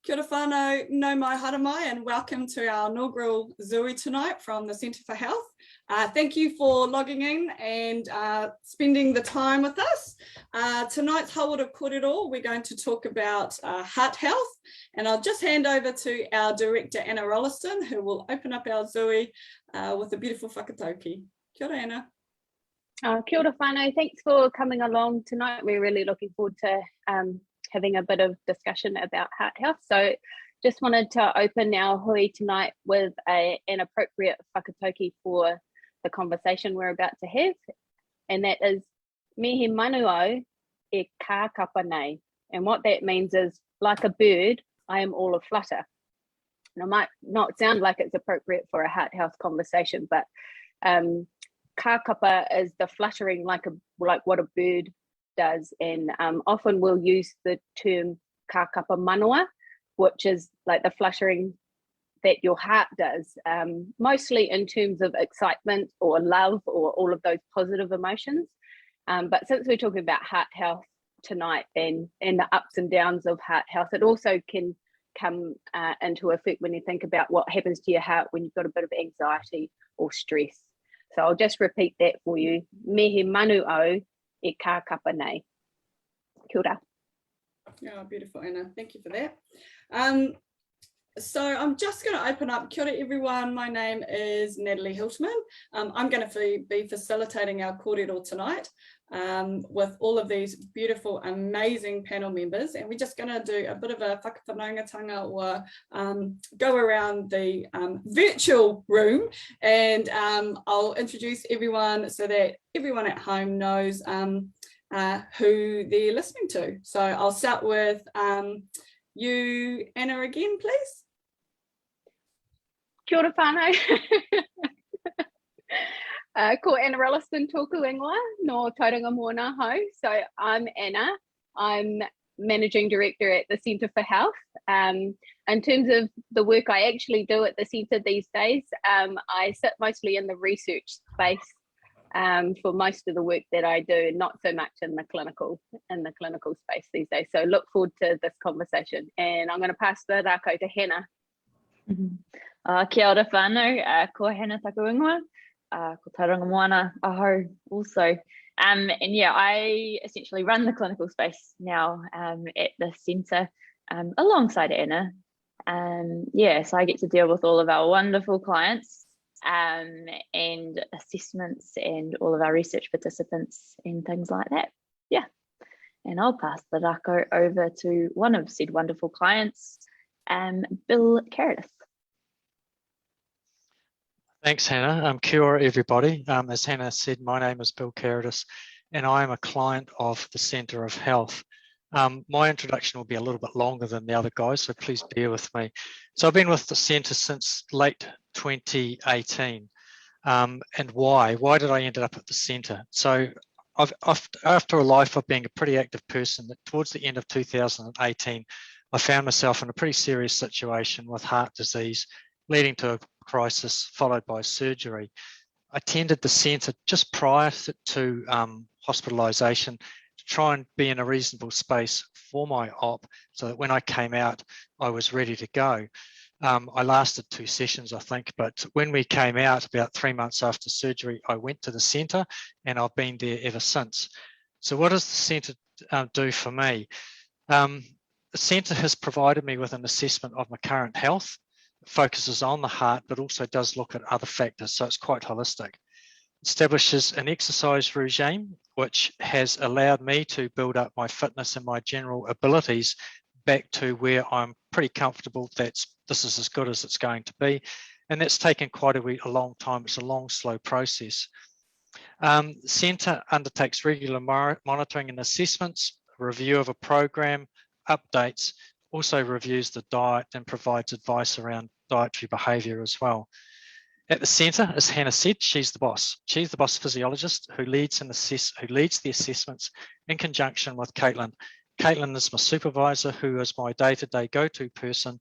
Kia ora whānau, nau mai haramai, and welcome to our inaugural Zui tonight from the Centre for Health. Thank you for logging in and spending the time with us. Tonight's Hawara Kōrero, we're going to talk about heart health, and I'll just hand over to our director, Anna Rolliston, who will open up our Zui with a beautiful whakatauki. Kia ora, Anna. Kia ora whānau, thanks for coming along tonight. We're really looking forward to having a bit of discussion about heart health. So just wanted to open our hui tonight with an appropriate whakatauki for the conversation we're about to have, and that is mihi manu au e kākapa nei. And what that means is, like a bird, I am all aflutter. And it might not sound like it's appropriate for a heart health conversation, but kākapa is the fluttering like what a bird does, and often we'll use the term kākapa manoa, which is like the fluttering that your heart does, mostly in terms of excitement or love or all of those positive emotions. But since we're talking about heart health tonight and the ups and downs of heart health, it also can come into effect when you think about what happens to your heart when you've got a bit of anxiety or stress. So I'll just repeat that for you. Mihi manu au e kākapa nei. Kia ora. Oh, beautiful, Anna. Thank you for that. So I'm just going to open up. Kia ora, everyone. My name is Natalie Hiltman. I'm going to be facilitating our kōrero tonight with all of these beautiful, amazing panel members. And we're just going to do a bit of a whakawhanaungatanga or go around the virtual room, and I'll introduce everyone so that everyone at home knows who they're listening to. So I'll start with you, Anna, again, please. Kia ora whānau. Ko Anna Rolliston tōku ingoa no Tauranga Moana Hau. So I'm Anna. I'm Managing Director at the Centre for Health. In terms of the work I actually do at the Centre these days, I sit mostly in the research space for most of the work that I do, not so much in the clinical space these days. So look forward to this conversation, and I'm going to pass the rākau to Hannah. Kia ora whānau, ko Hannah Takuingoa, ko Tauranga Moana Ahau also. And yeah, I essentially run the clinical space now at the centre alongside Anna. Yeah, so I get to deal with all of our wonderful clients and assessments and all of our research participants and things like that. Yeah, and I'll pass the rākau over to one of said wonderful clients, Bill Carradis. Thanks, Hannah. Kia ora, everybody. As Hannah said, my name is Bill Carradis, and I am a client of the Centre of Health. My introduction will be a little bit longer than the other guys, so please bear with me. So I've been with the centre since late 2018. And why? Why did I end up at the centre? So after a life of being a pretty active person, towards the end of 2018, I found myself in a pretty serious situation with heart disease, leading to a crisis followed by surgery. I attended the centre just prior to hospitalisation, try and be in a reasonable space for my op so that when I came out, I was ready to go. I lasted 2 sessions, I think, but when we came out about 3 months after surgery, I went to the centre and I've been there ever since. So what does the centre do for me? The centre has provided me with an assessment of my current health. It focuses on the heart, but also does look at other factors, so it's quite holistic. Establishes an exercise regime which has allowed me to build up my fitness and my general abilities back to where I'm pretty comfortable that this is as good as it's going to be, and that's taken quite a long time. It's a long, slow process. The centre undertakes regular monitoring and assessments, review of a program, updates, also reviews the diet and provides advice around dietary behaviour as well. At the centre, as Hannah said, she's the boss. She's the boss physiologist who leads the assessments in conjunction with Caitlin. Caitlin is my supervisor, who is my day-to-day go-to person,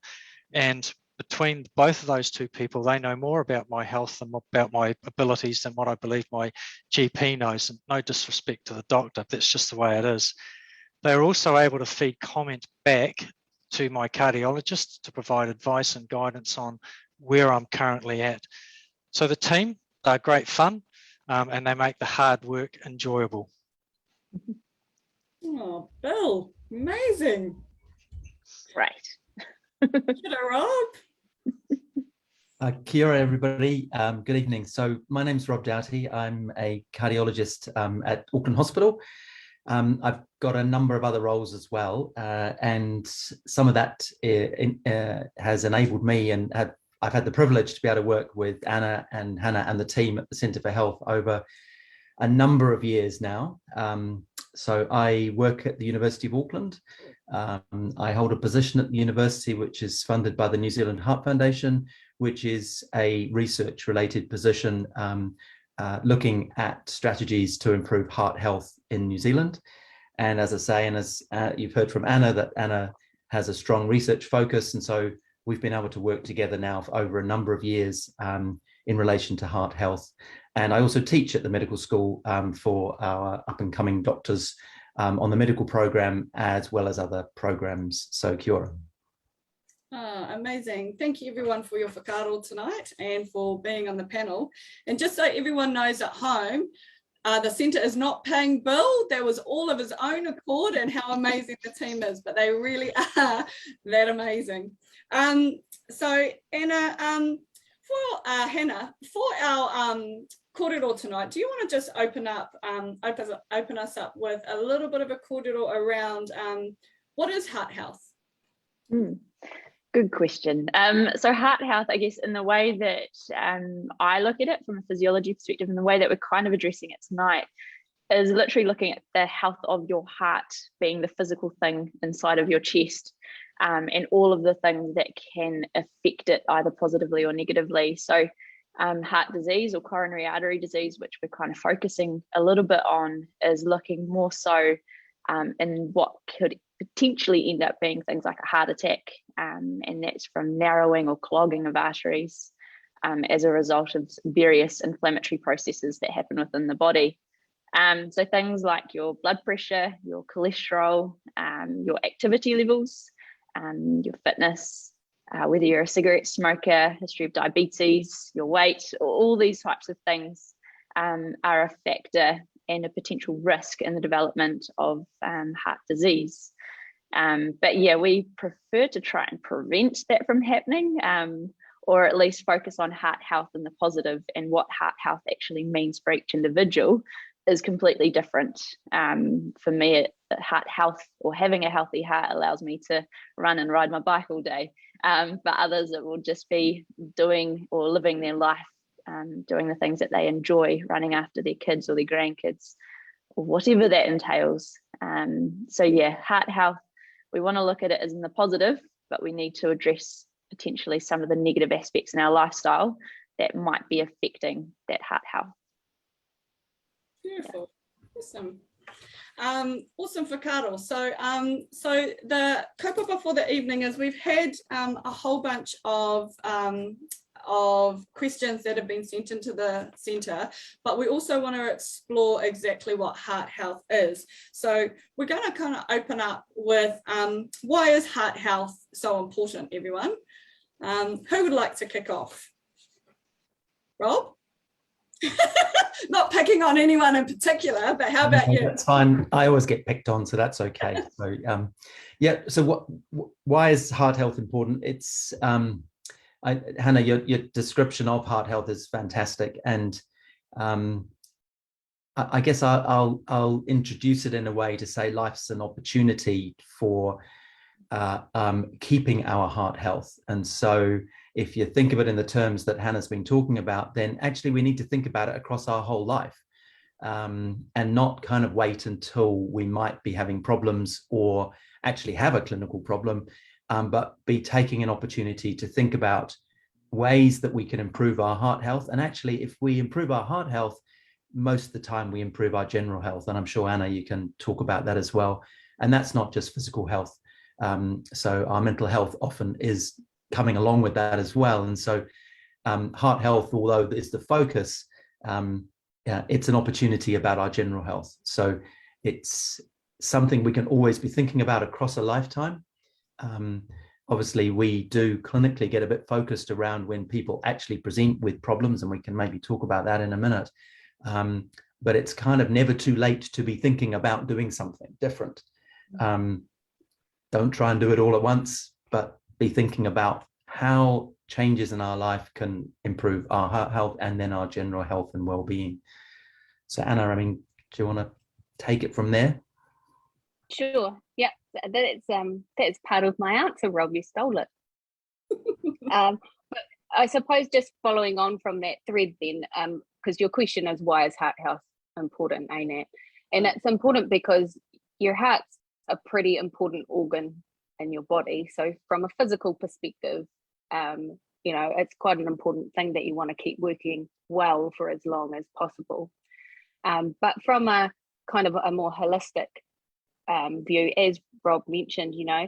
and between both of those two people, they know more about my health and about my abilities than what I believe my GP knows. And no disrespect to the doctor, that's just the way it is. They are also able to feed comment back to my cardiologist to provide advice and guidance on where I'm currently at. So the team are great fun, and they make the hard work enjoyable. Oh, Bill, amazing. Right. Kia Rob. Kia ora, everybody. Good evening. So my name's Rob Doughty. I'm a cardiologist at Auckland Hospital. I've got a number of other roles as well, and some of that has enabled me, and I've had the privilege to be able to work with Anna and Hannah and the team at the Centre for Health over a number of years now. So I work at the University of Auckland. I hold a position at the university which is funded by the New Zealand Heart Foundation, which is a research-related position looking at strategies to improve heart health in New Zealand. And as I say, and as you've heard from Anna, that Anna has a strong research focus, and so we've been able to work together now for over a number of years in relation to heart health. And I also teach at the medical school for our up-and-coming doctors on the medical program, as well as other programs. So kia ora. Amazing. Thank you everyone for your whakaaro tonight and for being on the panel. And just so everyone knows at home, the centre is not paying Bill. That was all of his own accord, and how amazing the team is, but they really are that amazing. So Anna, for Hannah, for our kōrero tonight, do you want to just open us up with a little bit of a kōrero around what is heart health? Good question. So heart health, I guess, in the way that I look at it from a physiology perspective, and the way that we're kind of addressing it tonight, is literally looking at the health of your heart being the physical thing inside of your chest, and all of the things that can affect it either positively or negatively. So heart disease or coronary artery disease, which we're kind of focusing a little bit on, is looking more so in what could potentially end up being things like a heart attack, and that's from narrowing or clogging of arteries as a result of various inflammatory processes that happen within the body. So things like your blood pressure, your cholesterol, your activity levels, your fitness, whether you're a cigarette smoker, history of diabetes, your weight, all these types of things are a factor and a potential risk in the development of heart disease. But yeah, we prefer to try and prevent that from happening, or at least focus on heart health and the positive, and what heart health actually means for each individual is completely different. For me, heart health, or having a healthy heart, allows me to run and ride my bike all day. For others, it will just be doing or living their life, doing the things that they enjoy, running after their kids or their grandkids, or whatever that entails. So yeah, heart health, we want to look at it as in the positive, but we need to address potentially some of the negative aspects in our lifestyle that might be affecting that heart health. Beautiful. Awesome. Awesome whakaaro. So the kaupapa for the evening is we've had a whole bunch of questions that have been sent into the centre, but we also want to explore exactly what heart health is. So we're going to kind of open up with why is heart health so important, everyone? Who would like to kick off? Rob? Not picking on anyone in particular, but how about you? That's fine. I always get picked on, so that's okay. So yeah. So why is heart health important? It's Hannah, your description of heart health is fantastic, and I guess I'll introduce it in a way to say life's an opportunity for keeping our heart health. And so if you think of it in the terms that Hannah's been talking about, then actually we need to think about it across our whole life, and not kind of wait until we might be having problems or actually have a clinical problem, but be taking an opportunity to think about ways that we can improve our heart health. And actually, if we improve our heart health, most of the time we improve our general health. And I'm sure, Anna, you can talk about that as well. And that's not just physical health. So our mental health often is coming along with that as well. And so heart health, although it's the focus, it's an opportunity about our general health. So it's something we can always be thinking about across a lifetime. Obviously, we do clinically get a bit focused around when people actually present with problems, and we can maybe talk about that in a minute. But it's kind of never too late to be thinking about doing something different. Don't try and do it all at once, but be thinking about how changes in our life can improve our health and then our general health and well-being. So Anna, I mean, do you want to take it from there? Sure. Yeah, that's part of my answer, Rob. You stole it. But I suppose just following on from that thread then, because your question is, why is heart health important, ain't it? And it's important because your heart's a pretty important organ in your body. So from a physical perspective, you know, it's quite an important thing that you want to keep working well for as long as possible. But from a kind of a more holistic view, as Rob mentioned, you know,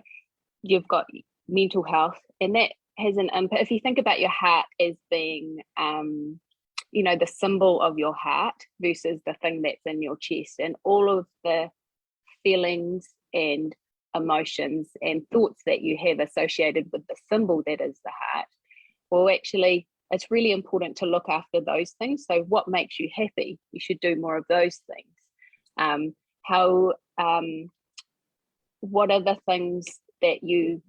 you've got mental health, and that has an impact. If you think about your heart as being, you know, the symbol of your heart versus the thing that's in your chest, and all of the feelings and emotions and thoughts that you have associated with the symbol that is the heart, well, actually, it's really important to look after those things. So what makes you happy? You should do more of those things. What are the things that you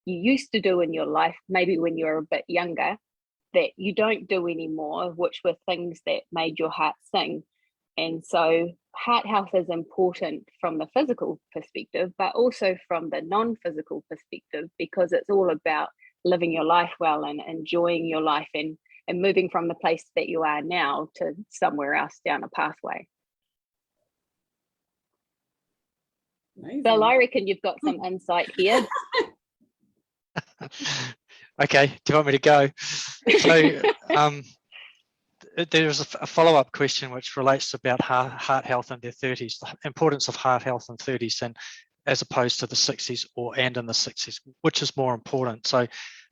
used to do in your life, maybe when you were a bit younger, that you don't do anymore, which were things that made your heart sing? And so heart health is important from the physical perspective, but also from the non-physical perspective, because it's all about living your life well and enjoying your life and moving from the place that you are now to somewhere else down a pathway. Amazing. Bill, I reckon you've got some insight here. Okay, do you want me to go? So there's a follow-up question which relates about heart health in their 30s, the importance of heart health in 30s, and as opposed to the 60s and in the 60s, which is more important. So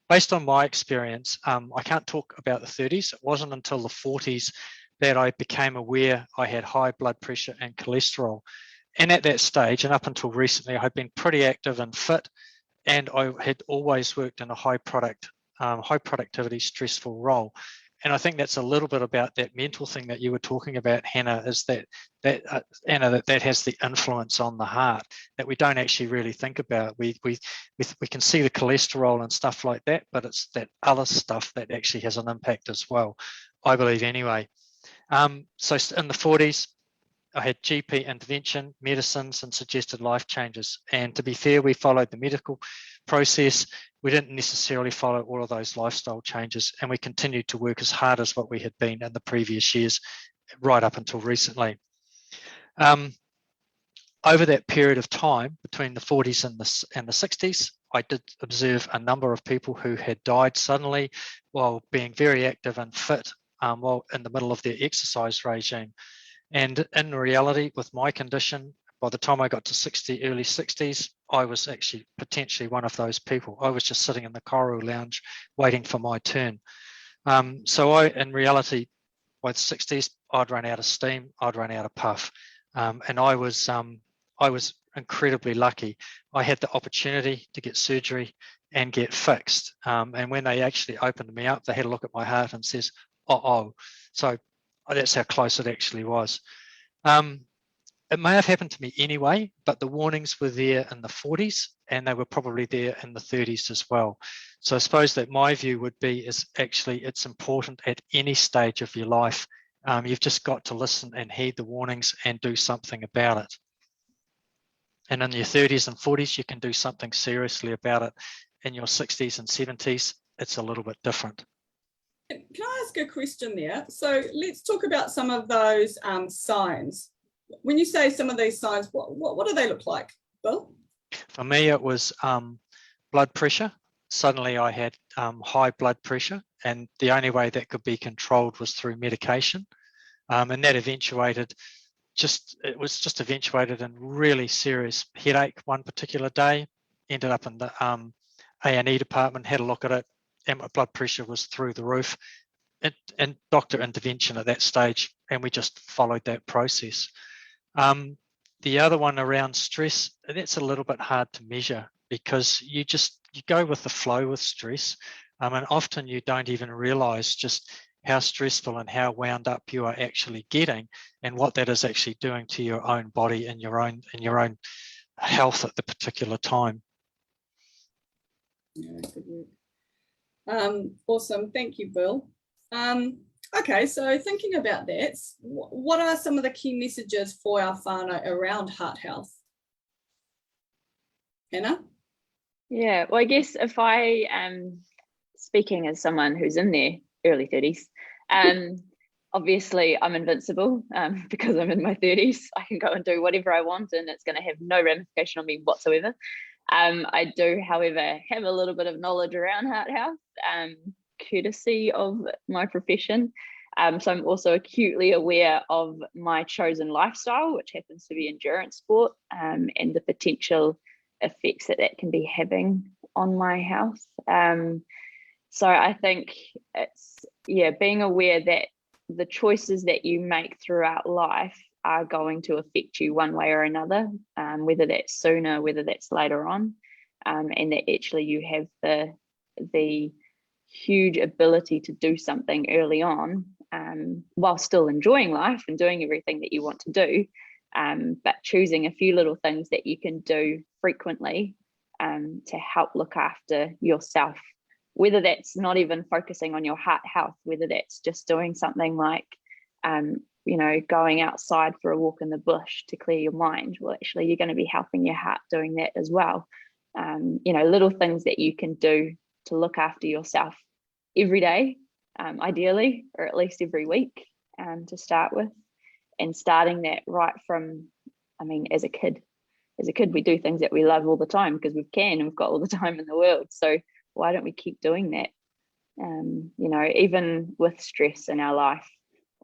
based on my experience, I can't talk about the 30s. It wasn't until the 40s that I became aware I had high blood pressure and cholesterol. And at that stage, and up until recently, I'd been pretty active and fit, and I had always worked in a high productivity, stressful role. And I think that's a little bit about that mental thing that you were talking about, Hannah, is that has the influence on the heart that we don't actually really think about. We can see the cholesterol and stuff like that, but it's that other stuff that actually has an impact as well, I believe anyway. So in the 40s, I had GP intervention, medicines, and suggested life changes. And to be fair, we followed the medical process. We didn't necessarily follow all of those lifestyle changes, and we continued to work as hard as what we had been in the previous years, right up until recently. Over that period of time, between the 40s and the 60s, I did observe a number of people who had died suddenly while being very active and fit while in the middle of their exercise regime. And in reality, with my condition, by the time I got to early 60s, I was actually potentially one of those people. I was just sitting in the Coral Lounge waiting for my turn. So in reality, by the 60s, I'd run out of steam, I'd run out of puff. And I was incredibly lucky. I had the opportunity to get surgery and get fixed. And when they actually opened me up, they had a look at my heart and says, "Oh." So that's how close it actually was. It may have happened to me anyway, but the warnings were there in the 40s and they were probably there in the 30s as well. So I suppose that my view would be is actually it's important at any stage of your life. You've just got to listen and heed the warnings and do something about it. And in your 30s and 40s, you can do something seriously about it. In your 60s and 70s, it's a little bit different. Can I ask a question there? So let's talk about some of those signs. When you say some of these signs, what do they look like, Bill? For me, it was blood pressure. Suddenly I had high blood pressure, and the only way that could be controlled was through medication. And that eventuated in really serious headache one particular day. Ended up in the A&E department, had a look at it, and my blood pressure was through the roof. And doctor intervention at that stage, and we just followed that process. The other one around stress, that's a little bit hard to measure. because you go with the flow with stress. And often you don't even realize just how stressful and how wound up you are actually getting, and what that is actually doing to your own body and your own health at the particular time. Yeah, good work. Awesome, thank you, Bill. Okay, so thinking about that, what are some of the key messages for our whānau around heart health? Hannah? Yeah, well, I guess if I am speaking as someone who's in their early 30s, obviously I'm invincible because I'm in my 30s. I can go and do whatever I want and it's going to have no ramification on me whatsoever. I do, however, have a little bit of knowledge around heart health, courtesy of my profession. So I'm also acutely aware of my chosen lifestyle, which happens to be endurance sport, and the potential effects that can be having on my health. So I think it's, being aware that the choices that you make throughout life are going to affect you one way or another, whether that's sooner, whether that's later on, and that actually you have the huge ability to do something early on, while still enjoying life and doing everything that you want to do, but choosing a few little things that you can do frequently to help look after yourself, whether that's not even focusing on your heart health, whether that's just doing something like going outside for a walk in the bush to clear your mind. Well, actually you're going to be helping your heart doing that as well. Little things that you can do to look after yourself every day, ideally, or at least every week, to start with, and starting that right from, as a kid we do things that we love all the time because we can, and we've got all the time in the world. So why don't we keep doing that? Even with stress in our life,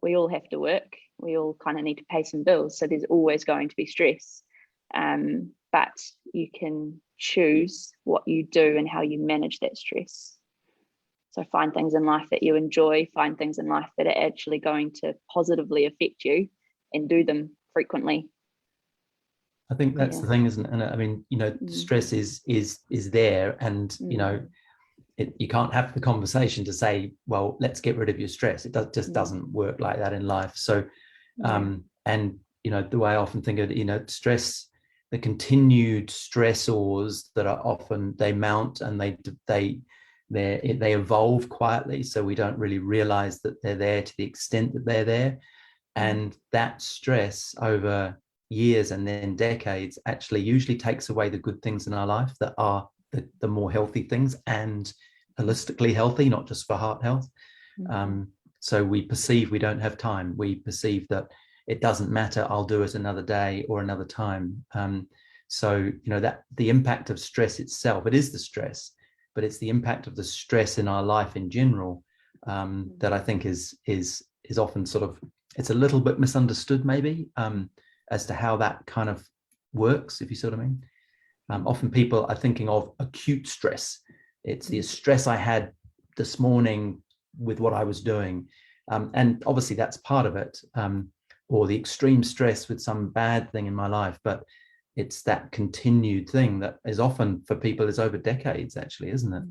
we all have to work. We all kind of need to pay some bills. So there's always going to be stress. But you can choose what you do and how you manage that stress. So find things in life that you enjoy, find things in life that are actually going to positively affect you, and do them frequently. I think that's the thing, isn't it? And stress is there, and you can't have the conversation to say, well, let's get rid of your stress. It doesn't work like that in life. So and the way I often think of it, stress, the continued stressors that are often, they mount and they evolve quietly, so we don't really realize that they're there to the extent that they're there. And that stress over years and then decades actually usually takes away the good things in our life that are the more healthy things, and holistically healthy, not just for heart health. So we perceive we don't have time. We perceive that it doesn't matter, I'll do it another day or another time. So that the impact of stress itself, it is the stress, but it's the impact of the stress in our life in general that I think is often sort of, it's a little bit misunderstood maybe, as to how that kind of works, if you see what I mean. Often people are thinking of acute stress. It's the stress I had this morning with what I was doing. And obviously that's part of it, or the extreme stress with some bad thing in my life. But it's that continued thing that is often for people is over decades, actually, isn't it?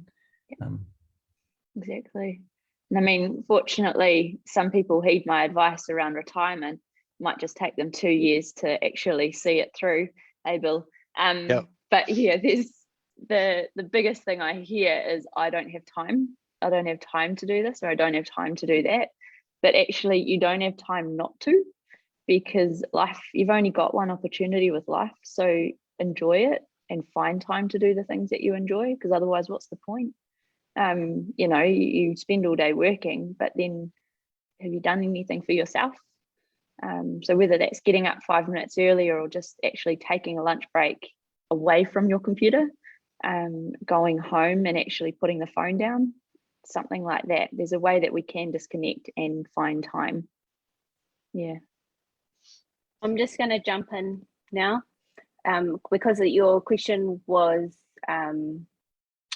Exactly. And fortunately, some people heed my advice around retirement. Might just take them 2 years to actually see it through. Hey, Bill. But there's the biggest thing I hear is, I don't have time. I don't have time to do this, or I don't have time to do that. But actually, you don't have time not to, because life, you've only got one opportunity with life. So enjoy it and find time to do the things that you enjoy, because otherwise, what's the point? You spend all day working, but then have you done anything for yourself? So whether that's getting up 5 minutes earlier, or just actually taking a lunch break away from your computer, going home and actually putting the phone down, something like that. There's a way that we can disconnect and find time. I'm just going to jump in now, because your question was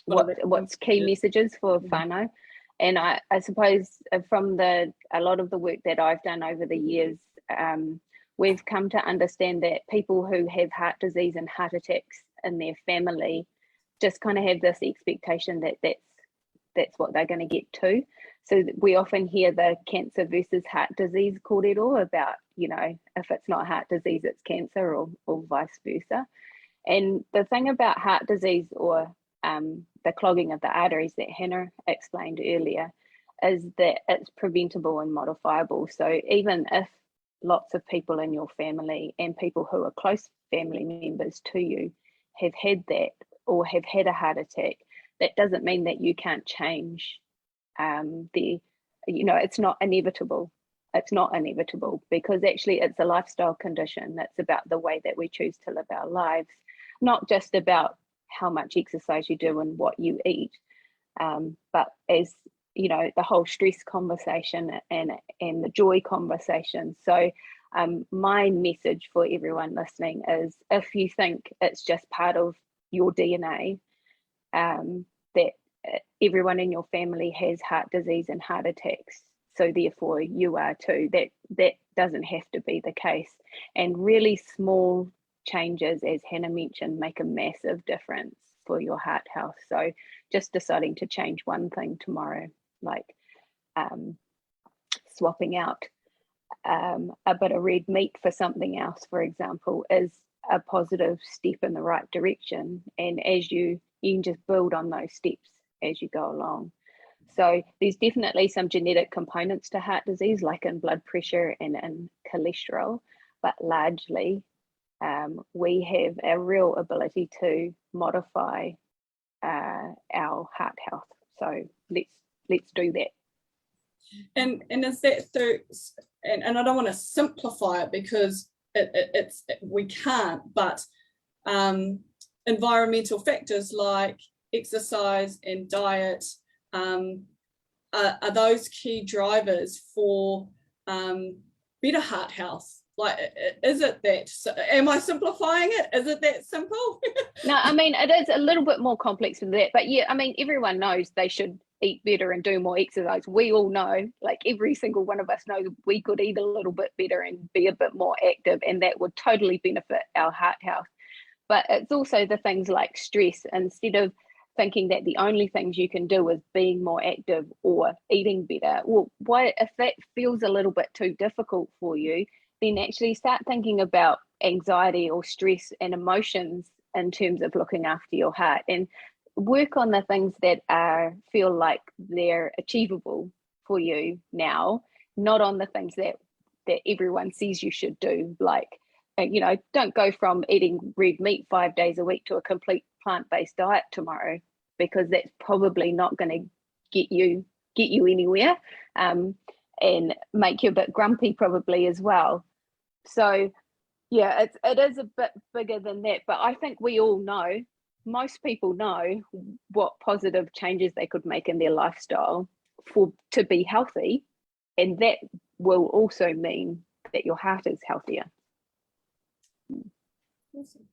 what's key messages for whānau. And I suppose from a lot of the work that I've done over the years, we've come to understand that people who have heart disease and heart attacks in their family just kind of have this expectation that that's what they're going to get to. So we often hear the cancer versus heart disease kōrero about, you know, if it's not heart disease, it's cancer, or vice versa. And the thing about heart disease, or the clogging of the arteries that Hannah explained earlier, is that it's preventable and modifiable. So even if lots of people in your family and people who are close family members to you have had that, or have had a heart attack, that doesn't mean that you can't change it's not inevitable. It's not inevitable, because actually it's a lifestyle condition. That's about the way that we choose to live our lives, not just about how much exercise you do and what you eat, but as you know, the whole stress conversation and the joy conversation. So my message for everyone listening is, if you think it's just part of your DNA, that everyone in your family has heart disease and heart attacks, so therefore you are too, that doesn't have to be the case. And really small changes, as Hannah mentioned, make a massive difference for your heart health. So just deciding to change one thing tomorrow, like swapping out a bit of red meat for something else, for example, is a positive step in the right direction. And as you can just build on those steps as you go along. So there's definitely some genetic components to heart disease, like in blood pressure and in cholesterol, but largely we have a real ability to modify our heart health. So let's do that. And is that through, and I don't want to simplify it, because we can't, but environmental factors like exercise and diet are those key drivers for better heart health? Like, is it that, am I simplifying it? Is it that simple? No, I mean, it is a little bit more complex than that, but yeah, I mean, everyone knows they should eat better and do more exercise. We all know, like every single one of us knows, we could eat a little bit better and be a bit more active, and that would totally benefit our heart health. But it's also the things like stress. Instead of thinking that the only things you can do is being more active or eating better, well, why, if that feels a little bit too difficult for you, then actually start thinking about anxiety or stress and emotions in terms of looking after your heart, and work on the things that feel like they're achievable for you now, not on the things that everyone says you should do. Like, you know, don't go from eating red meat 5 days a week to a complete plant-based diet tomorrow, because that's probably not going to get you anywhere, and make you a bit grumpy probably as well. So yeah, it is a bit bigger than that, but I think we all know, most people know what positive changes they could make in their lifestyle to be healthy, and that will also mean that your heart is healthier. Awesome.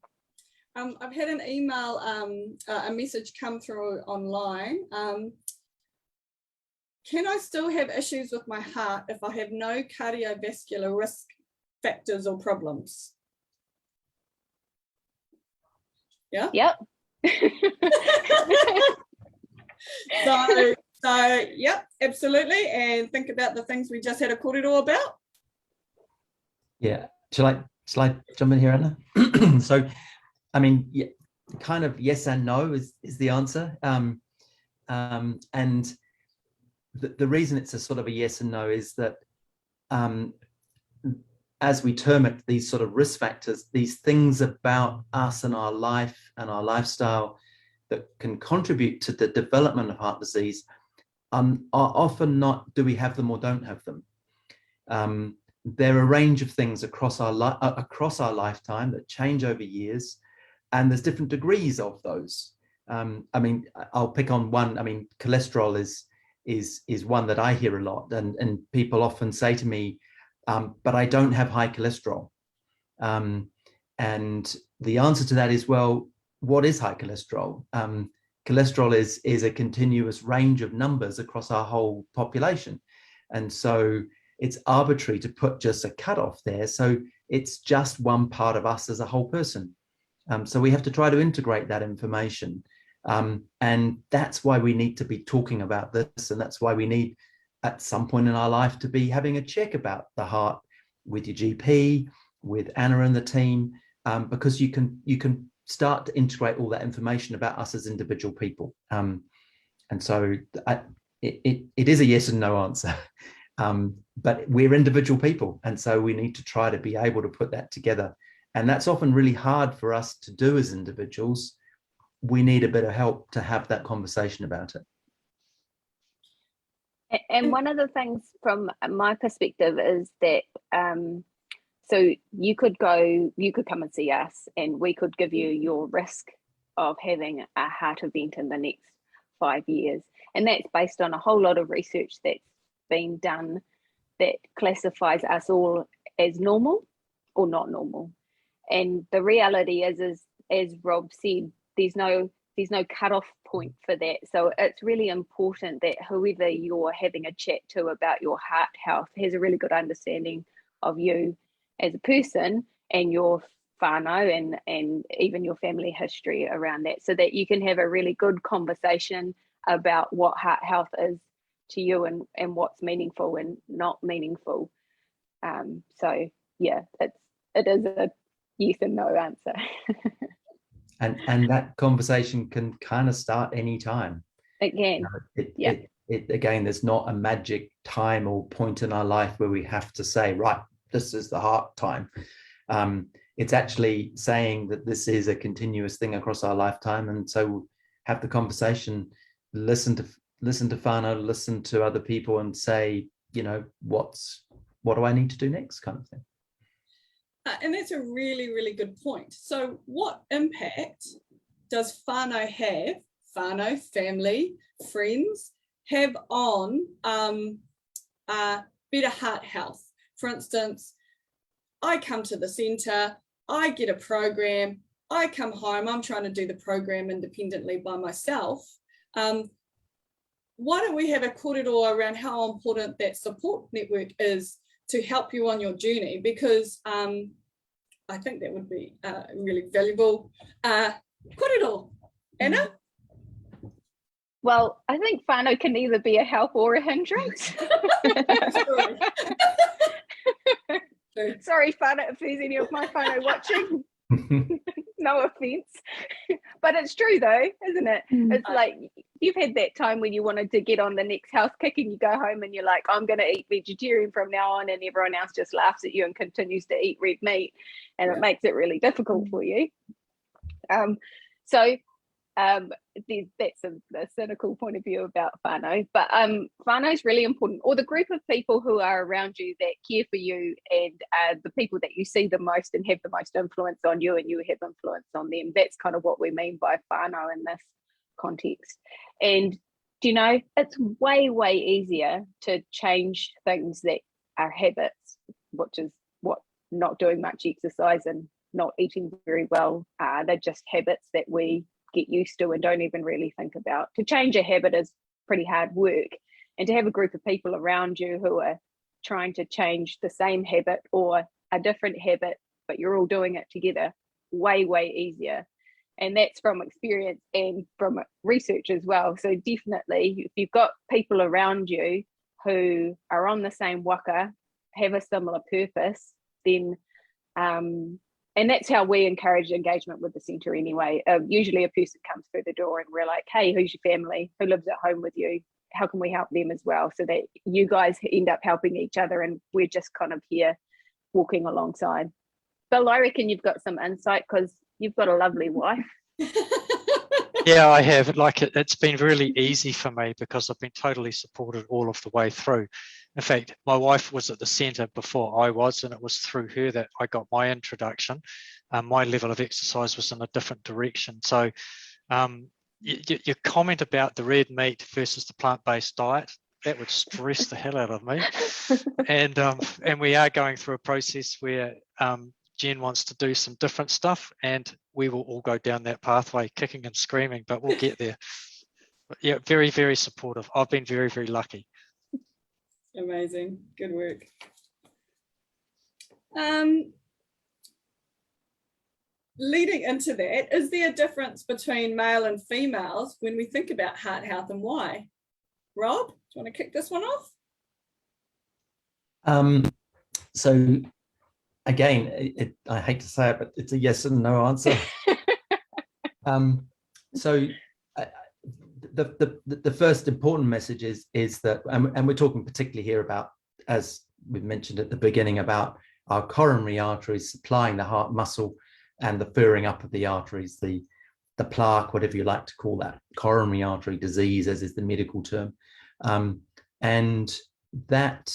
I've had an email, a message come through online. Can I still have issues with my heart if I have no cardiovascular risk factors or problems? Yeah. Yep. So yep, absolutely. And think about the things we just had a kōrero about. Yeah. Shall I jump in here, Anna? So, I mean, yeah, kind of yes and no is the answer. And the reason it's a sort of a yes and no is that as we term it, these sort of risk factors, these things about us and our life and our lifestyle that can contribute to the development of heart disease are often not, do we have them or don't have them? There are a range of things across our lifetime that change over years, and there's different degrees of those. I mean, I'll pick on one. I mean, cholesterol is one that I hear a lot, and people often say to me, but I don't have high cholesterol. And the answer to that is, well, what is high cholesterol? Cholesterol is a continuous range of numbers across our whole population. And so it's arbitrary to put just a cutoff there. So it's just one part of us as a whole person. So we have to try to integrate that information. And that's why we need to be talking about this. And that's why we need, at some point in our life, to be having a check about the heart with your GP, with Anna and the team, because you can start to integrate all that information about us as individual people. And so it is a yes and no answer. But we're individual people. And so we need to try to be able to put that together. And that's often really hard for us to do as individuals. We need a bit of help to have that conversation about it. And one of the things from my perspective is that so you could come and see us and we could give you your risk of having a heart event in the next 5 years. And that's based on a whole lot of research that's been done that classifies us all as normal or not normal. And the reality is as Rob said, there's no cutoff point for that. So it's really important that whoever you're having a chat to about your heart health has a really good understanding of you as a person and your whānau and even your family history around that, so that you can have a really good conversation about what heart health is to you and what's meaningful and not meaningful. So yeah, it is a yes and no answer. And that conversation can kind of start anytime. Again, Again, there's not a magic time or point in our life where we have to say, right, this is the heart time. It's actually saying that this is a continuous thing across our lifetime. And so have the conversation, listen to whānau, listen to other people and say, what do I need to do next, kind of thing. And that's a really, really good point. So what impact does whānau have, whānau, family, friends, have on better heart health? For instance, I come to the centre, I get a program, I come home, I'm trying to do the program independently by myself. Why don't we have a kōrero around how important that support network is to help you on your journey? Because I think that would be really valuable. Kōrero, Anna? Well, I think whānau can either be a help or a hindrance. Sorry, whānau, if there's any of my whānau watching. No offense. But it's true though, isn't it? It's like you've had that time when you wanted to get on the next health kick and you go home and you're like, I'm going to eat vegetarian from now on, and everyone else just laughs at you and continues to eat red meat, and it makes it really difficult for you. That's a cynical point of view about whānau, but whānau is really important, or the group of people who are around you that care for you, and the people that you see the most and have the most influence on you and you have influence on them. That's kind of what we mean by whānau in this context. And it's way easier to change things that are habits, which is what not doing much exercise and not eating very well. They're just habits that we get used to and don't even really think about. To change a habit is pretty hard work, and to have a group of people around you who are trying to change the same habit or a different habit, but you're all doing it together, way easier. And that's from experience and from research as well. So definitely, if you've got people around you who are on the same waka, have a similar purpose, then and that's how we encourage engagement with the centre anyway. Usually a person comes through the door and we're like, hey, who's your family? Who lives at home with you? How can we help them as well? So that you guys end up helping each other and we're just kind of here walking alongside. Bill, I reckon you've got some insight because you've got a lovely wife. Yeah, I have. It's been really easy for me because I've been totally supported all of the way through. In fact, my wife was at the centre before I was, and it was through her that I got my introduction. My level of exercise was in a different direction. So your comment about the red meat versus the plant-based diet, that would stress the hell out of me. And we are going through a process where Jen wants to do some different stuff, and we will all go down that pathway kicking and screaming, but we'll get there. But yeah, very supportive. I've been very lucky. Amazing, good work. leading into that, is there a difference between male and females when we think about heart health, and why? Rob, do you want to kick this one off? So again, I hate to say it, but it's a yes and no answer. So the first important message is that, and we're talking particularly here about, as we mentioned at the beginning, about our coronary arteries supplying the heart muscle and the furring up of the arteries, the plaque, whatever you like to call that, coronary artery disease, as is the medical term. And that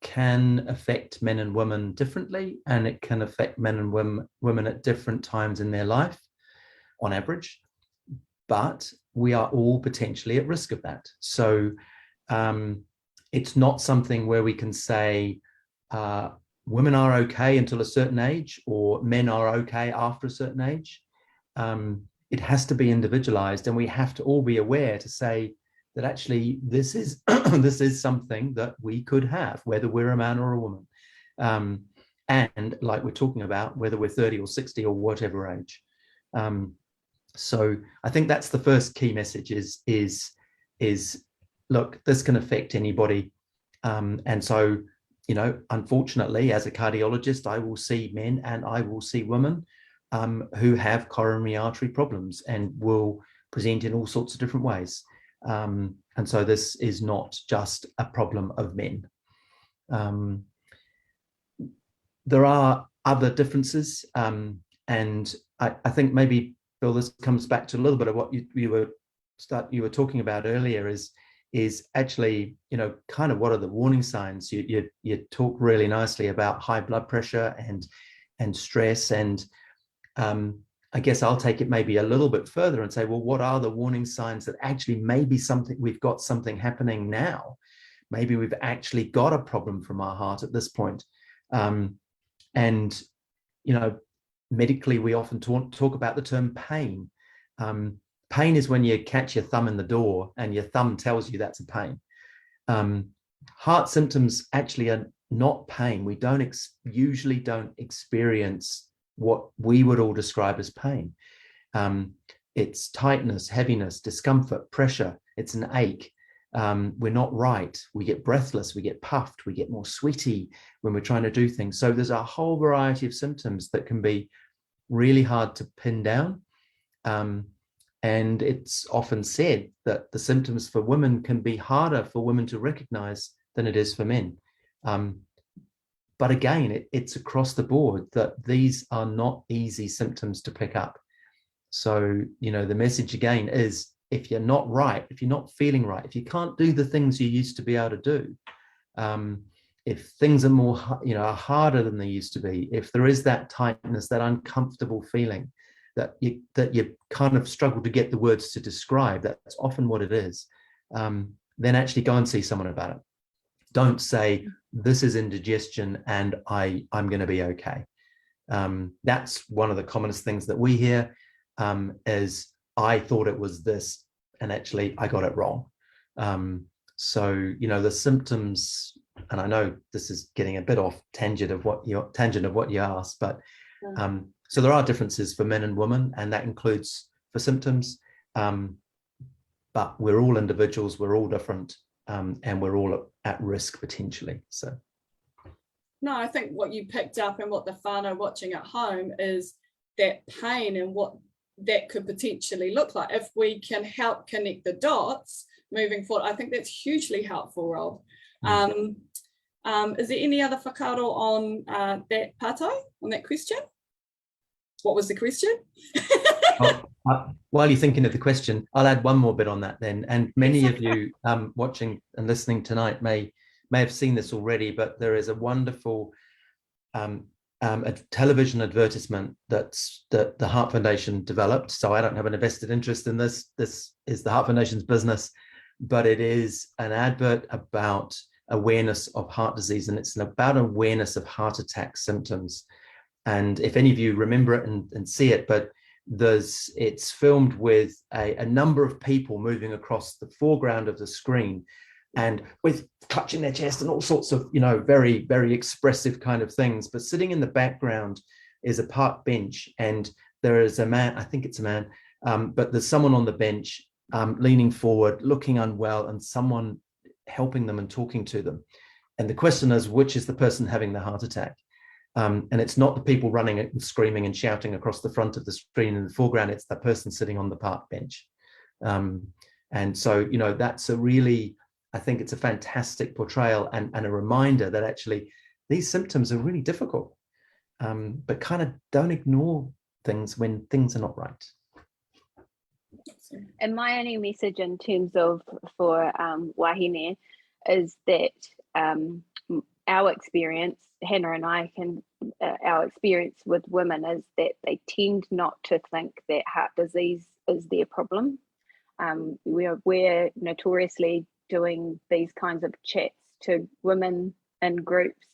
can affect men and women differently, and it can affect men and women at different times in their life on average, but we are all potentially at risk of that. So it's not something where we can say women are okay until a certain age, or men are okay after a certain age. It has to be individualized, and we have to all be aware to say that actually this is this is something that we could have, whether we're a man or a woman, and like we're talking about, whether we're 30 or 60 or whatever age. So I think that's the first key message is look, this can affect anybody, and so, you know, unfortunately, as a cardiologist, I will see men and I will see women who have coronary artery problems and will present in all sorts of different ways. And so this is not just a problem of men. There are other differences, and I think maybe, Bill, this comes back to a little bit of what you were talking about earlier, is actually, you know, kind of what are the warning signs. You talk really nicely about high blood pressure and stress, and I guess I'll take it maybe a little bit further and say, well, what are the warning signs that actually maybe we've got something happening now? Maybe we've actually got a problem from our heart at this point. And, you know, medically, we often talk about the term pain. Pain is when you catch your thumb in the door and your thumb tells you that's a pain. Heart symptoms actually are not pain. We usually don't experience what we would all describe as pain. It's tightness, heaviness, discomfort, pressure. It's an ache. We're not right. We get breathless, we get puffed, we get more sweaty when we're trying to do things. So there's a whole variety of symptoms that can be really hard to pin down. And it's often said that the symptoms for women can be harder for women to recognize than it is for men. But again, it's across the board that these are not easy symptoms to pick up. So, you know, the message again is, if you're not right, if you're not feeling right, if you can't do the things you used to be able to do, if things are more, you know, are harder than they used to be, if there is that tightness, that uncomfortable feeling that you kind of struggle to get the words to describe, that's often what it is, then actually go and see someone about it. Don't say, this is indigestion and I'm going to be okay. That's one of the commonest things that we hear, is, I thought it was this, and actually I got it wrong. So, you know, the symptoms, and I know this is getting a bit off tangent of what you asked, but so there are differences for men and women, and that includes for symptoms, but we're all individuals, we're all different, and we're all at risk potentially. So. No, I think what you picked up and what the whānau watching at home is that pain and what that could potentially look like. If we can help connect the dots moving forward, I think that's hugely helpful, Rob. Is there any other whakaaro on that pātai, on that question? What was the question? While you're thinking of the question, I'll add one more bit on that then. And many of you watching and listening tonight may have seen this already, but there is a wonderful a television advertisement that the Heart Foundation developed. So I don't have an invested interest in this. This is the Heart Foundation's business, but it is an advert about awareness of heart disease, and it's about awareness of heart attack symptoms. And if any of you remember it and see it, but it's filmed with a number of people moving across the foreground of the screen, and with clutching their chest and all sorts of, you know, very, very expressive kind of things. But sitting in the background is a park bench, and there is a man, I think it's a man, but there's someone on the bench leaning forward, looking unwell, and someone helping them and talking to them. And the question is, which is the person having the heart attack? And it's not the people running and screaming and shouting across the front of the screen in the foreground, it's the person sitting on the park bench. And so, you know, that's a really, I think it's a fantastic portrayal and a reminder that actually these symptoms are really difficult, but kind of don't ignore things when things are not right. And my only message in terms of for wahine is that our experience, Hannah and I our experience with women is that they tend not to think that heart disease is their problem. We're notoriously doing these kinds of chats to women in groups,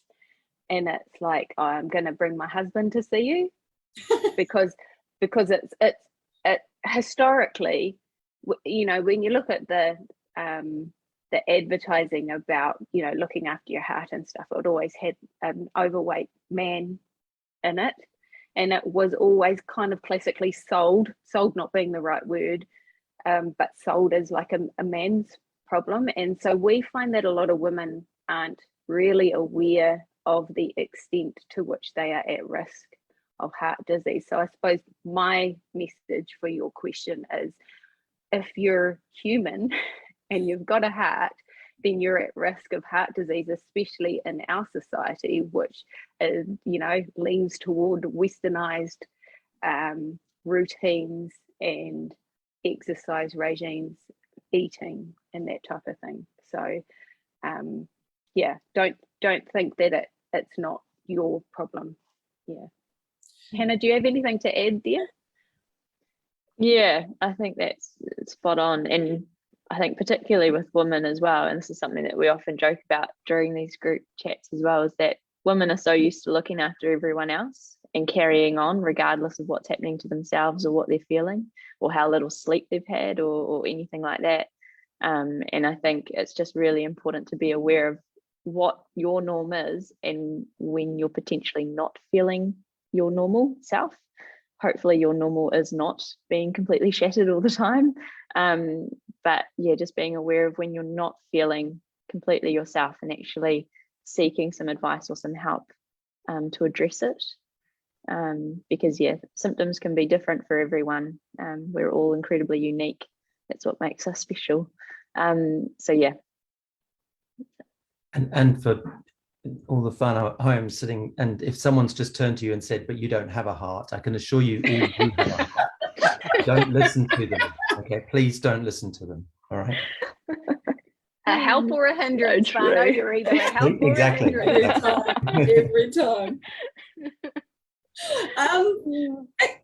and it's like, oh, I'm going to bring my husband to see you because it's historically, you know, when you look at the advertising about, you know, looking after your heart and stuff, it always had an overweight man in it, and it was always kind of classically sold not being the right word, but sold as like a man's problem. And so we find that a lot of women aren't really aware of the extent to which they are at risk of heart disease. So I suppose my message for your question is, if you're human and you've got a heart, then you're at risk of heart disease, especially in our society, which you know, leans toward westernized routines and exercise regimes, eating, and that type of thing. So yeah, don't think that it's not your problem. Yeah. Hannah, do you have anything to add there? Yeah, I think that's spot on. And I think particularly with women as well, and this is something that we often joke about during these group chats as well, is that women are so used to looking after everyone else and carrying on regardless of what's happening to themselves or what they're feeling or how little sleep they've had or anything like that. And I think it's just really important to be aware of what your norm is, and when you're potentially not feeling your normal self, hopefully your normal is not being completely shattered all the time. But yeah, just being aware of when you're not feeling completely yourself and actually seeking some advice or some help to address it. Because yeah, symptoms can be different for everyone. We're all incredibly unique. That's what makes us special. So yeah. And for all the fun at home sitting, and if someone's just turned to you and said, but you don't have a heart, I can assure you all do have a heart. Don't listen to them. Okay, please don't listen to them. All right. A help or a hindrance, So Fano. true. You're either a help or a Exactly. hindrance. Every time.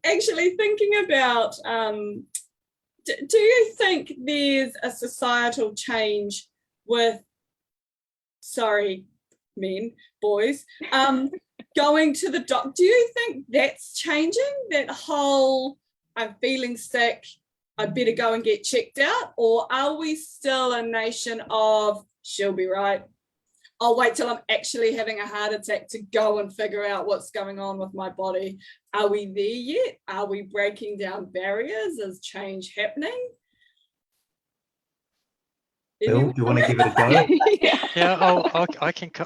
Actually thinking about, do you think there's a societal change with, sorry, men, boys, going to the doctor? Do you think that's changing, that whole I'm feeling sick, I better go and get checked out? Or are we still a nation of she'll be right, I'll wait till I'm actually having a heart attack to go and figure out what's going on with my body? Are we there yet? Are we breaking down barriers? Is change happening? Bill, do you want to give it a go? Yeah.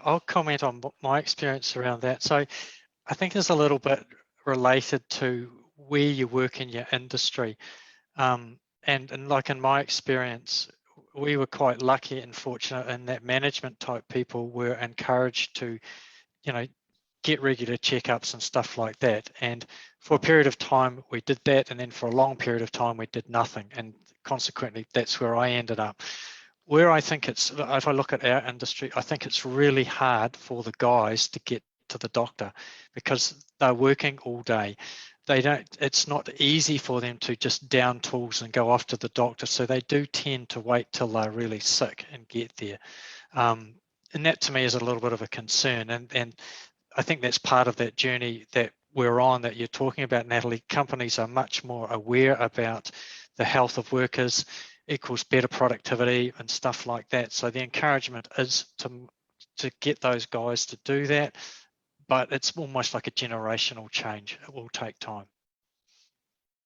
I'll comment on my experience around that. So I think it's a little bit related to where you work in your industry. And like in my experience, we were quite lucky and fortunate in that management type people were encouraged to, you know, get regular checkups and stuff like that. And for a period of time we did that, and then for a long period of time we did nothing. And consequently, that's where I ended up. Where I think it's, if I look at our industry, I think it's really hard for the guys to get to the doctor because they're working all day. It's not easy for them to just down tools and go off to the doctor. So they do tend to wait till they're really sick and get there. And that to me is a little bit of a concern. And I think that's part of that journey that we're on that you're talking about, Natalie. Companies are much more aware about the health of workers equals better productivity and stuff like that. So the encouragement is to get those guys to do that. But it's almost like a generational change. It will take time.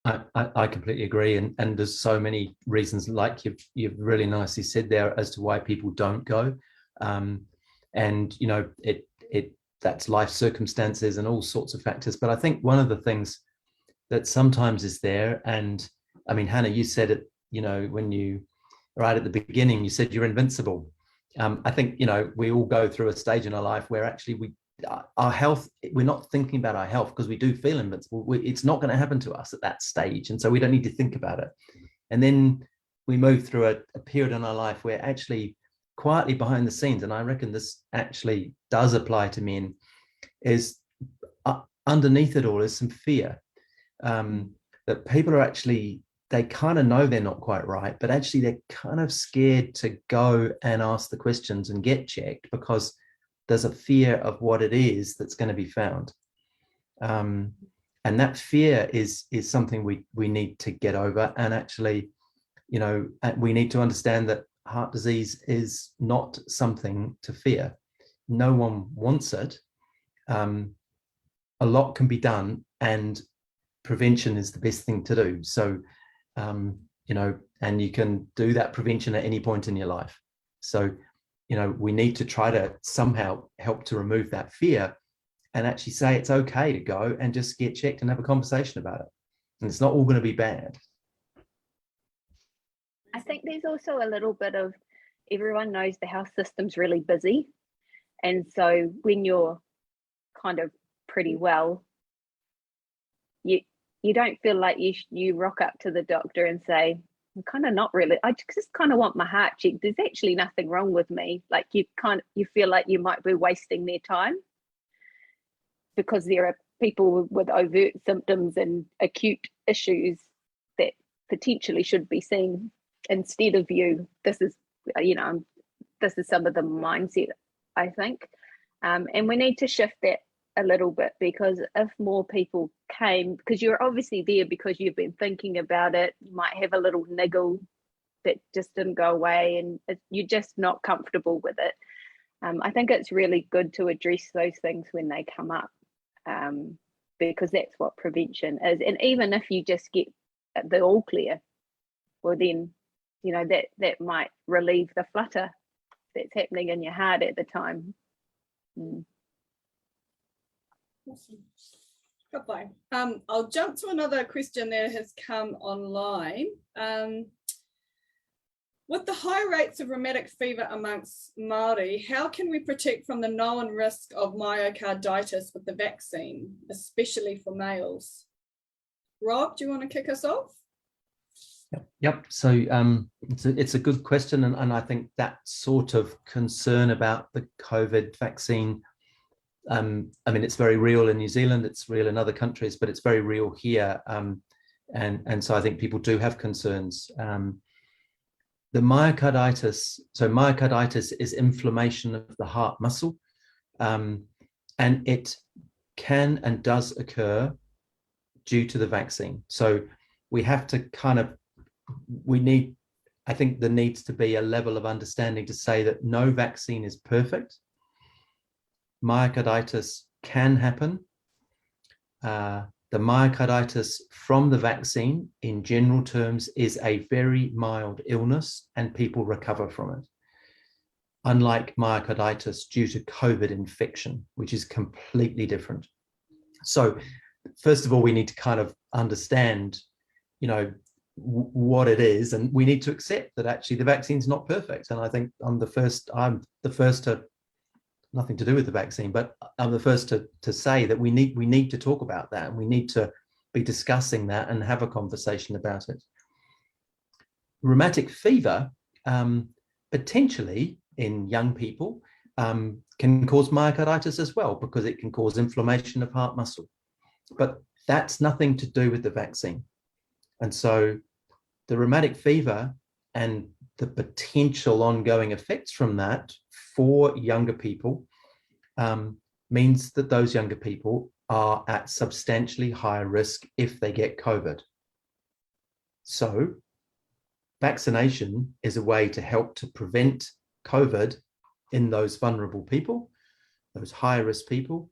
I completely agree, and there's so many reasons, like you've really nicely said there, as to why people don't go, and you know it that's life circumstances and all sorts of factors. But I think one of the things that sometimes is there, and I mean, Hannah, you said it, you know, when you right at the beginning, you said you're invincible. I think, you know, we all go through a stage in our life where actually our health, we're not thinking about our health because we do feel invincible. It's not going to happen to us at that stage. And so we don't need to think about it. And then we move through a period in our life where actually quietly behind the scenes, and I reckon this actually does apply to men, is underneath it all is some fear, that people are actually, they kind of know they're not quite right, but actually they're kind of scared to go and ask the questions and get checked because there's a fear of what it is that's going to be found. And that fear is something we need to get over. And actually, you know, we need to understand that heart disease is not something to fear. No one wants it. A lot can be done, and prevention is the best thing to do. So, you know, and you can do that prevention at any point in your life. So, you know, we need to try to somehow help to remove that fear and actually say it's okay to go and just get checked and have a conversation about it. And it's not all going to be bad. I think there's also a little bit of, everyone knows the health system's really busy. And so when you're kind of pretty well, you don't feel like you rock up to the doctor and say, I'm kind of not really, I just kind of want my heart checked. There's actually nothing wrong with me. Like you feel like you might be wasting their time because there are people with overt symptoms and acute issues that potentially should be seen instead of you. This is, you know, this is some of the mindset, I think. And we need to shift that a little bit, because if more people came, because you're obviously there because you've been thinking about it, you might have a little niggle that just didn't go away and you're just not comfortable with it. I think it's really good to address those things when they come up, because that's what prevention is. And even if you just get the all clear, well then, you know, that might relieve the flutter that's happening in your heart at the time. Awesome. Goodbye. I'll jump to another question that has come online. With the high rates of rheumatic fever amongst Māori, how can we protect from the known risk of myocarditis with the vaccine, especially for males? Rob, do you want to kick us off? Yep. So it's a good question, and I think that sort of concern about the COVID vaccine, I mean, it's very real in New Zealand, it's real in other countries, but it's very real here, and so I think people do have concerns. The myocarditis, so myocarditis is inflammation of the heart muscle, and it can and does occur due to the vaccine. So we have to kind of, I think there needs to be a level of understanding to say that no vaccine is perfect. Myocarditis can happen. The myocarditis from the vaccine, in general terms, is a very mild illness and people recover from it. Unlike myocarditis due to COVID infection, which is completely different. So first of all, we need to kind of understand, you know, what it is, and we need to accept that actually the vaccine's not perfect. And I think I'm the first to, nothing to do with the vaccine, but I'm the first to say that we need to talk about that, and we need to be discussing that and have a conversation about it. Rheumatic fever, potentially in young people, can cause myocarditis as well, because it can cause inflammation of heart muscle, but that's nothing to do with the vaccine. And so the rheumatic fever and the potential ongoing effects from that for younger people means that those younger people are at substantially higher risk if they get COVID. So vaccination is a way to help to prevent COVID in those vulnerable people, those high risk people,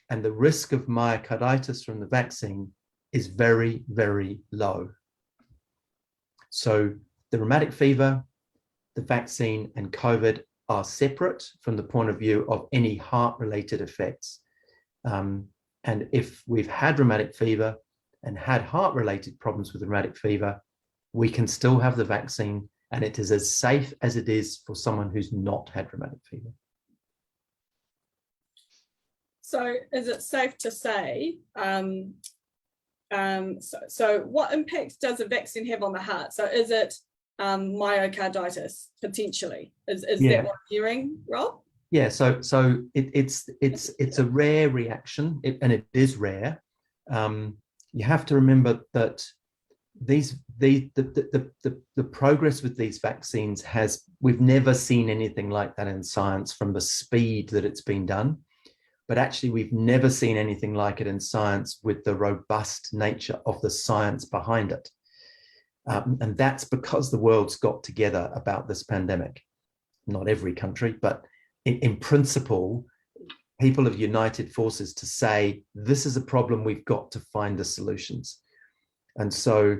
and the risk of myocarditis from the vaccine is very, very low. So the rheumatic fever, the vaccine, and COVID are separate from the point of view of any heart-related effects. And if we've had rheumatic fever and had heart-related problems with rheumatic fever, we can still have the vaccine, and it is as safe as it is for someone who's not had rheumatic fever. So is it safe to say, so what impact does a vaccine have on the heart? So is it myocarditis potentially? Is that what I'm hearing, Rob? Yeah, so it's a rare reaction, and it is rare. You have to remember that the progress with these vaccines we've never seen anything like that in science from the speed that it's been done. But actually, we've never seen anything like it in science with the robust nature of the science behind it. And that's because the world's got together about this pandemic. Not every country, but in principle, people have united forces to say, this is a problem, we've got to find the solutions. And so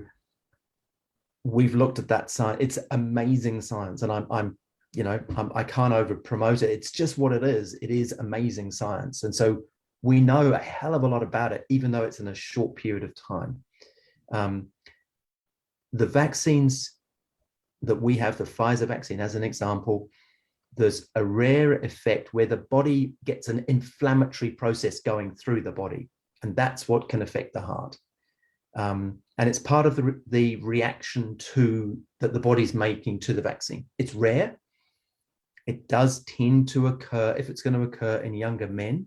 we've looked at that science. It's amazing science. And I can't over promote it. It's just what it is. It is amazing science. And so we know a hell of a lot about it, even though it's in a short period of time. The vaccines that we have, the Pfizer vaccine as an example, there's a rare effect where the body gets an inflammatory process going through the body, and that's what can affect the heart. And it's part of the reaction that the body's making to the vaccine. It's rare. It does tend to occur if it's going to occur in younger men,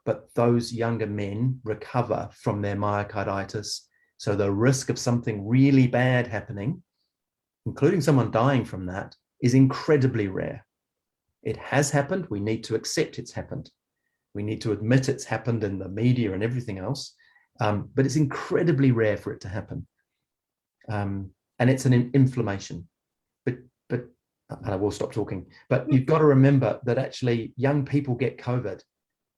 but those younger men recover from their myocarditis. So the risk of something really bad happening, including someone dying from that, is incredibly rare. It has happened. We need to accept it's happened. We need to admit it's happened in the media and everything else. But it's incredibly rare for it to happen. And it's an inflammation. But I will stop talking. But you've got to remember that actually young people get COVID,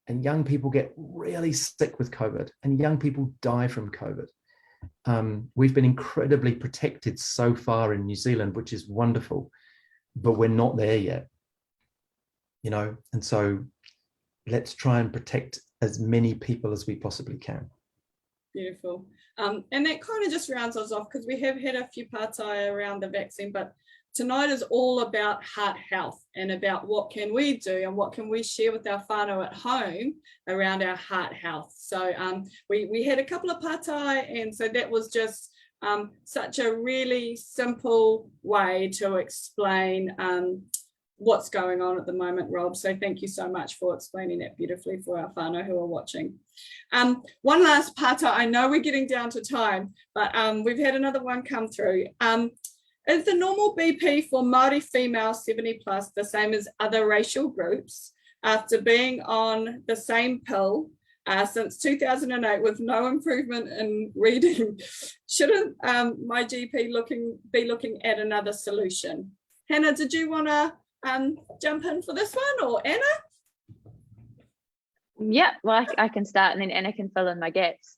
and young people get really sick with COVID, and young people die from COVID. We've been incredibly protected so far in New Zealand, which is wonderful, but we're not there yet. And so let's try and protect as many people as we possibly can. Beautiful. And that kind of just rounds us off, because we have had a few partai around the vaccine, but tonight is all about heart health and about what can we do and what can we share with our whānau at home around our heart health. So we had a couple of partai, and so that was just such a really simple way to explain what's going on at the moment, Rob. So thank you so much for explaining that beautifully for our whānau who are watching. One last partai, I know we're getting down to time, but we've had another one come through. Is the normal BP for Māori female 70 plus the same as other racial groups after being on the same pill since 2008 with no improvement in reading? Shouldn't my GP be looking at another solution? Hannah, did you want to jump in for this one, or Anna? Yeah, well, I can start, and then Anna can fill in my gaps.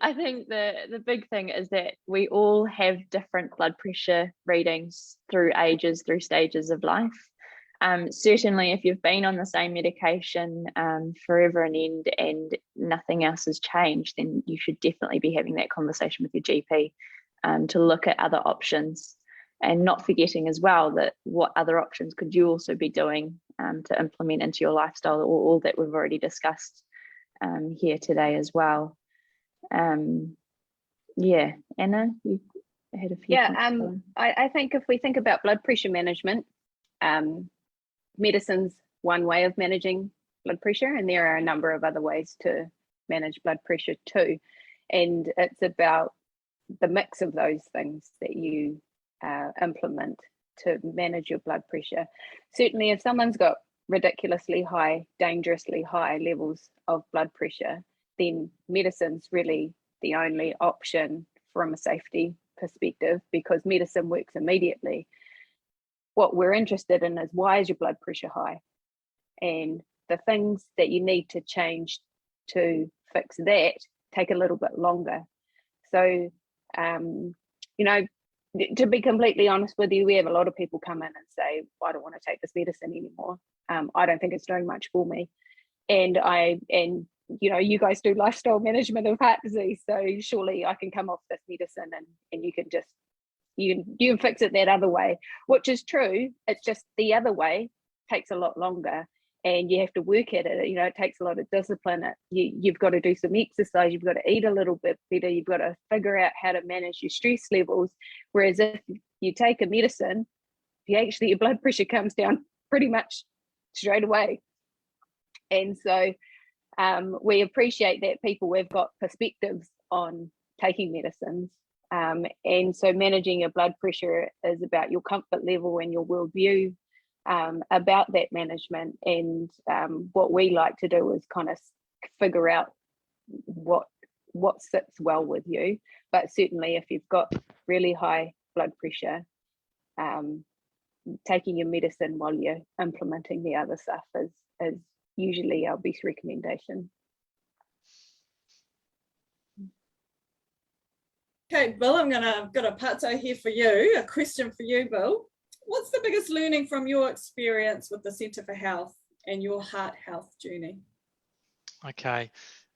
I think the big thing is that we all have different blood pressure readings through ages, through stages of life. Certainly, if you've been on the same medication forever and end and nothing else has changed, then you should definitely be having that conversation with your GP to look at other options, and not forgetting as well that what other options could you also be doing to implement into your lifestyle, or all that we've already discussed here today as well. Yeah, Anna, you had a few. I think if we think about blood pressure management, medicine's one way of managing blood pressure, and there are a number of other ways to manage blood pressure too. And it's about the mix of those things that you implement to manage your blood pressure. Certainly, if someone's got ridiculously high, dangerously high levels of blood pressure, then medicine's really the only option from a safety perspective, because medicine works immediately. What we're interested in is, why is your blood pressure high? And the things that you need to change to fix that take a little bit longer. So, you know, to be completely honest with you, we have a lot of people come in and say, I don't want to take this medicine anymore. I don't think it's doing much for me. And you know, you guys do lifestyle management of heart disease, so surely I can come off this medicine and you can just, you can fix it that other way, which is true. It's just the other way takes a lot longer and you have to work at it. You know, it takes a lot of discipline. You've got to do some exercise, you've got to eat a little bit better, you've got to figure out how to manage your stress levels. Whereas if you take a medicine, your blood pressure comes down pretty much straight away. And so we appreciate that people have got perspectives on taking medicines. And so managing your blood pressure is about your comfort level and your worldview about that management. And what we like to do is kind of figure out what sits well with you. But certainly if you've got really high blood pressure, taking your medicine while you're implementing the other stuff is usually our best recommendation. Okay, Bill, I've got a pato here for you, a question for you, Bill. What's the biggest learning from your experience with the Centre for Health and your heart health journey? Okay.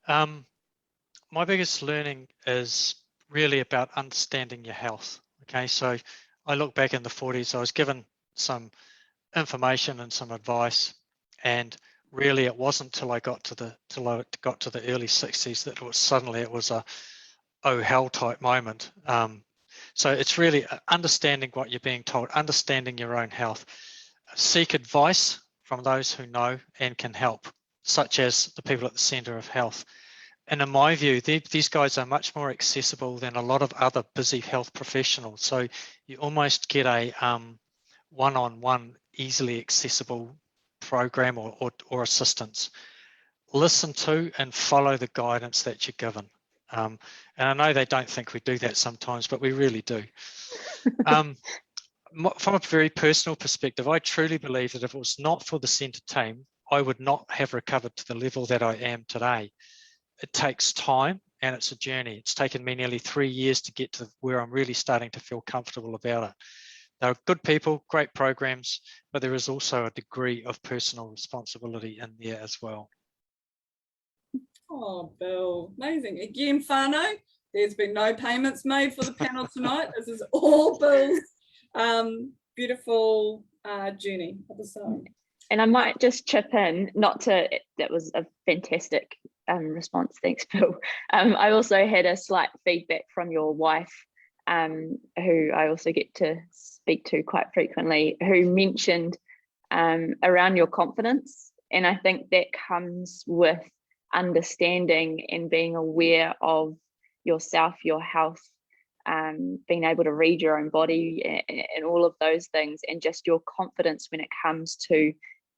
My biggest learning is really about understanding your health. Okay, so I look back in the 40s, I was given some information and some advice, and really it wasn't till I got to the early 60s that it was a oh hell type moment. So it's really understanding what you're being told, understanding your own health. Seek advice from those who know and can help, such as the people at the Centre of Health. And in my view, these guys are much more accessible than a lot of other busy health professionals. So you almost get a one-on-one, easily accessible program or assistance. Listen to and follow the guidance that you're given. And I know they don't think we do that sometimes, but we really do. From a very personal perspective, I truly believe that if it was not for the centre team, I would not have recovered to the level that I am today. It takes time and it's a journey. It's taken me nearly 3 years to get to where I'm really starting to feel comfortable about it. They're good people, great programs, but there is also a degree of personal responsibility in there as well. Oh, Bill, amazing. Again, whānau, there's been no payments made for the panel tonight. This is all Bill's beautiful journey of the song. And I might just chip in, that was a fantastic response, thanks Bill. I also had a slight feedback from your wife, who I also get to speak to quite frequently, who mentioned around your confidence. And I think that comes with understanding and being aware of yourself, your health, being able to read your own body and all of those things, and just your confidence when it comes to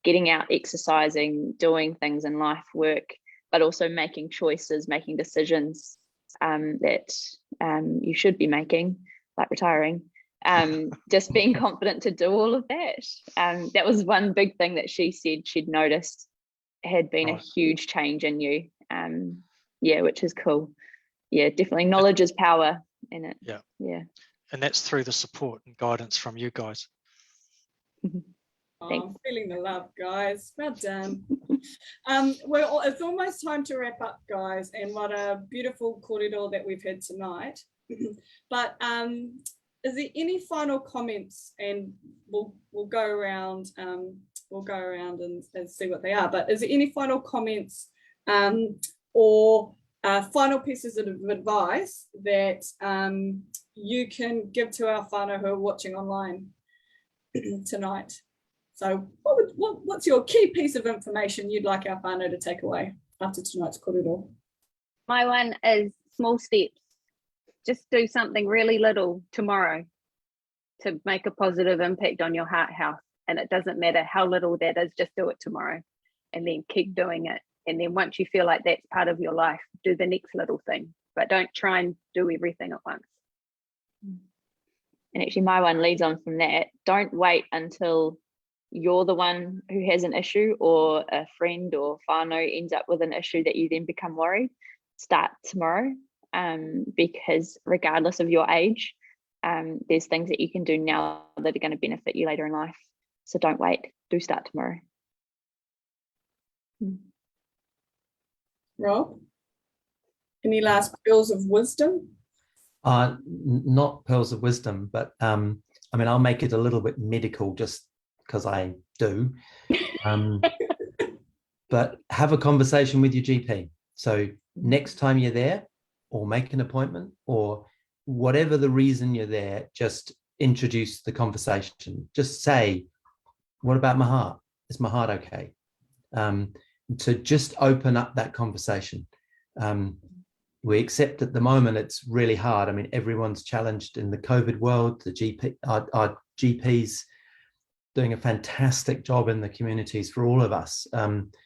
getting out, exercising, doing things in life, work, but also making choices, making decisions that you should be making, like retiring. Just being confident to do all of that. That was one big thing that she said she'd noticed had been a huge change in you. Yeah, which is cool. Yeah, definitely knowledge is power in it. Yeah. And that's through the support and guidance from you guys. Oh, I'm feeling the love, guys. Well done. Well, it's almost time to wrap up, guys, and what a beautiful kōrero that we've had tonight. But is there any final comments? And we'll go around. We'll go around and see what they are. But is there any final comments or final pieces of advice that you can give to our whānau who are watching online tonight? So what's your key piece of information you'd like our whānau to take away after tonight's kōrero? My one is small steps. Just do something really little tomorrow to make a positive impact on your heart health. And it doesn't matter how little that is, just do it tomorrow and then keep doing it. And then once you feel like that's part of your life, do the next little thing, but don't try and do everything at once. And actually my one leads on from that. Don't wait until you're the one who has an issue or a friend or whānau ends up with an issue that you then become worried. start tomorrow, because regardless of your age, there's things that you can do now that are going to benefit you later in life. So don't wait, do start tomorrow. Rob, any last pearls of wisdom? Not pearls of wisdom, but I mean, I'll make it a little bit medical just because I do. But have a conversation with your GP. So next time you're there, or make an appointment, or whatever the reason you're there, just introduce the conversation. Just say, what about my heart? Is my heart okay? To just open up that conversation. We accept at the moment it's really hard. I mean, everyone's challenged in the COVID world. Our GPs doing a fantastic job in the communities for all of us.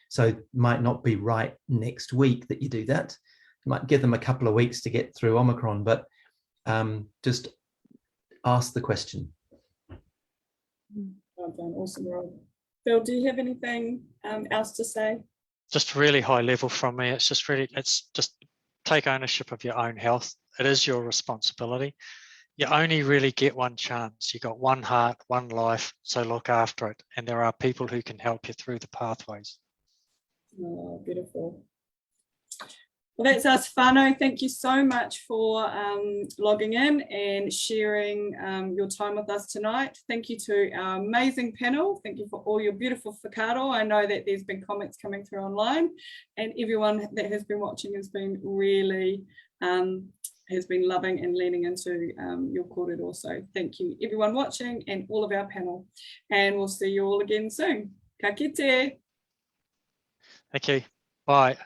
So it might not be right next week that you do that. You might give them a couple of weeks to get through Omicron, but just ask the question. Well done, awesome, Rob. Phil, do you have anything else to say? Just really high level from me. It's just take ownership of your own health. It is your responsibility. You only really get one chance. You got one heart, one life, so look after it. And there are people who can help you through the pathways. Oh, beautiful. Well, that's us, whānau. Thank you so much for logging in and sharing your time with us tonight. Thank you to our amazing panel. Thank you for all your beautiful whakaaro. I know that there's been comments coming through online, and everyone that has been watching has been really has been loving and leaning into your kōrero. So thank you everyone watching and all of our panel, and we'll see you all again soon. Ka kite. Thank you. Bye.